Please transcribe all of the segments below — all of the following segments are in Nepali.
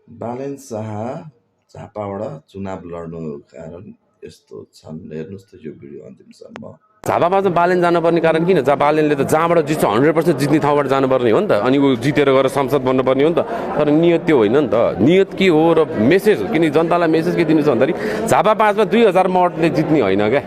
बालेन शाह झापाबाट चुनाव लड्नु कारण यस्तो छन्। हेर्नुहोस् त यो भिडियो अन्तिमसम्म। झापामा चाहिँ बालेन जानुपर्ने कारण किन? बालेनले त जहाँबाट जित्छ 100% जित्ने ठाउँबाट जानुपर्ने हो नि त। अनि ऊ जितेर गएर संसद बन्नुपर्ने हो नि त। तर नियत त्यो होइन नि त। नियत के हो र मेसेज हो। किन जनतालाई मेसेज के दिनु छ भन्दाखेरि झापा 5मा 2000 मतले जित्ने होइन क्या,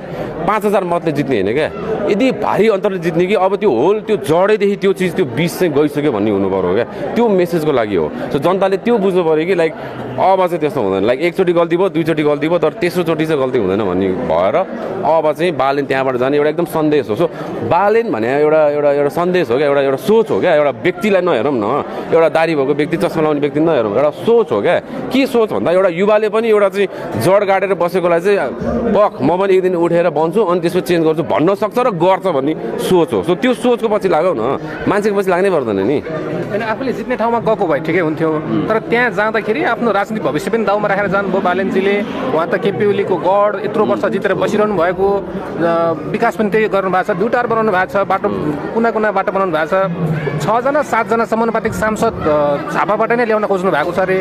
5000 मतले जित्ने होइन क्या। यदि भारी अन्तरले जित्ने कि अब त्यो होल त्यो जडैदेखि त्यो चिज त्यो बिच चाहिँ गइसक्यो भन्ने हुनु पर्यो क्या। त्यो मेसेजको लागि हो। सो जनताले त्यो बुझ्नु पऱ्यो कि लाइक अब चाहिँ त्यस्तो हुँदैन। लाइक एकचोटि गल्ती भयो, दुईचोटि गल्ती भयो, तर तेस्रोचोटि चाहिँ गल्ती हुँदैन भन्ने भएर अब चाहिँ बालेन त्यहाँबाट जाने एउटा एकदम सन्देश हो। सो बालेन भने एउटा एउटा एउटा सन्देश हो क्या, एउटा एउटा सोच हो क्या। एउटा व्यक्तिलाई नहेरौँ न, एउटा दारी भएको व्यक्ति, चस्मा लाउने व्यक्ति नहेरौँ, एउटा सोच हो क्या। के सोच भन्दा एउटा युवाले पनि एउटा चाहिँ जड गाडेर बसेकोलाई चाहिँ पख म पनि एक दिन उठेर बन्छु अनि त्यसपछि चेन्ज गर्छु भन्न सक्छ र गर्छ भन्ने सोच हो। सो त्यो सोचको पछि लागौ न, मान्छेको पछि लाग्नै पर्दैन नि। होइन आफूले जित्ने ठाउँमा गएको भए ठिकै हुन्थ्यो, तर त्यहाँ जाँदाखेरि आफ्नो राजनीतिक भविष्य पनि दाउमा राखेर जानुभयो बालेनजीले। उहाँ त केपी ओलीको गढ यत्रो वर्ष जितेर बसिरहनु भएको, विकास पनि त्यही गर्नु भएको छ, दुईटार बनाउनु भएको छ, बाटो कुना कुना बाटो बनाउनु भएको छ, 6जना 7जना समानुपातिक सांसद झापाबाट नै ल्याउन खोज्नु भएको छ अरे।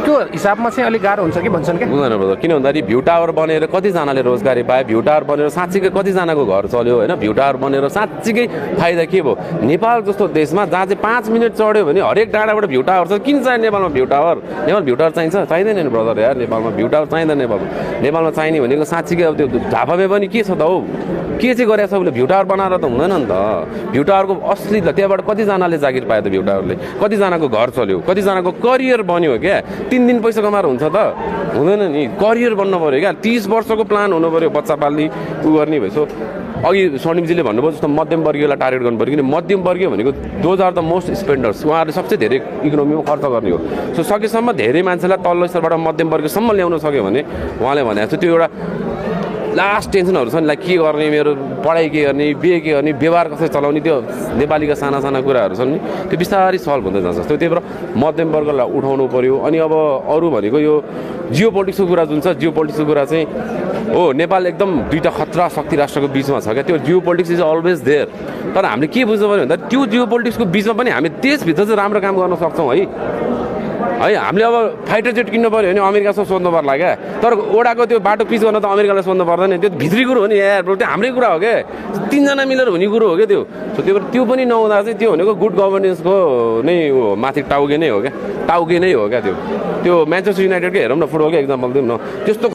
त्यो हिसाबमा चाहिँ अलिक गाह्रो हुन्छ कि भन्छन् क्या? हुँदैन ब्रदर। किन भन्दाखेरि भ्यू टावर बनेर कतिजनाले रोजगारी पाए, भ्यू टावर बनेर साँच्चीकै कतिजनाको घर चल्यो होइन। भ्यू टावर बनेर साँच्चीकै फाइदा के भयो? नेपाल जस्तो देशमा जहाँ चाहिँ 5 मिनट चढ्यो भने हरेक डाँडाबाट भ्यू टावर छ। किन चाहियो नेपालमा view tower? Nepal view tower चाहिन्छ? चाहिँदैन नि ब्रदर यार। नेपालमा भ्यू टावर चाहिँदैन। नेपालमा चाहिने भनेको साँच्चीकै अब त्यो झापामै पनि के छ त हौ? के चाहिँ गरेको छ उसले? भ्यू टावर बनाएर त हुँदैन नि त। भ्यू टावरको असली त्यहाँबाट कतिजनाले जागिर पायो त? भ्यू टावरले कतिजनाको घर चल्यो, कतिजनाको करियर बन्यो क्या? 3 दिन पैसा कमाएर हुन्छ त? हुँदैन नि। करियर बन्न पऱ्यो क्या। 30 वर्षको प्लान हुनु पऱ्यो, बच्चा पाल्ने उ गर्ने भएछ। अघि स्वर्णिमजीले भन्नुभयो जस्तो मध्यमवर्गीयलाई टार्गेट गर्नु पऱ्यो। किन मध्यमवर्गीय भनेको दोज आर द मोस्ट स्पेन्डर्स। उहाँहरूले सबसे धेरै इकोनोमीमा खर्च गर्ने हो। सो सकेसम्म धेरै मान्छेलाई तल्लो स्तरबाट मध्यमवर्गसम्म ल्याउन सक्यो भने उहाँले भनेको छ त्यो एउटा लास्ट टेन्सनहरू छ नि। लाइक के गर्ने, मेरो पढाइ के गर्ने, बिहे के गर्ने, व्यवहार कसरी चलाउने, त्यो नेपालीका साना साना कुराहरू छन् नि, त्यो बिस्तारै सल्भ हुँदै जान्छ। त्यो त्यही भएर मध्यम वर्गलाई उठाउनु पऱ्यो। अनि अब अरू भनेको यो जियो पोलिटिक्सको कुरा जुन छ, जियो पोलिटिक्सको कुरा चाहिँ हो नेपाल एकदम दुईवटा खतरा शक्ति राष्ट्रको बिचमा छ क्या। त्यो geopolitics is always there. तर हामीले के बुझ्नु पऱ्यो भन्दा त्यो जियो पोलिटिक्सको बिचमा पनि हामी देशभित्र चाहिँ राम्रो काम गर्न सक्छौँ है। हामीले अब फाइटर जेट किन्नु पऱ्यो भने अमेरिकासँग सोध्नु पर्ला क्या। तर ओडाको त्यो बाटो पिच गर्न त अमेरिकालाई सोध्नु पर्दैन। त्यो भित्री कुरो हो नि यार, त्यो हाम्रै कुरा हो क्या। 3जना मिलेर हुने कुरो हो क्या त्यो। त्यो पनि नहुँदा चाहिँ त्यो भनेको गुड गभर्नेन्सको नै माथि टाउके नै हो क्या। टाउके नै हो क्या त्यो। त्यो म्यान्चेस्टर युनाइटेडकै हेरौँ न, फुटबलकै एक्जाम्पल दिउँ न, त्यस्तो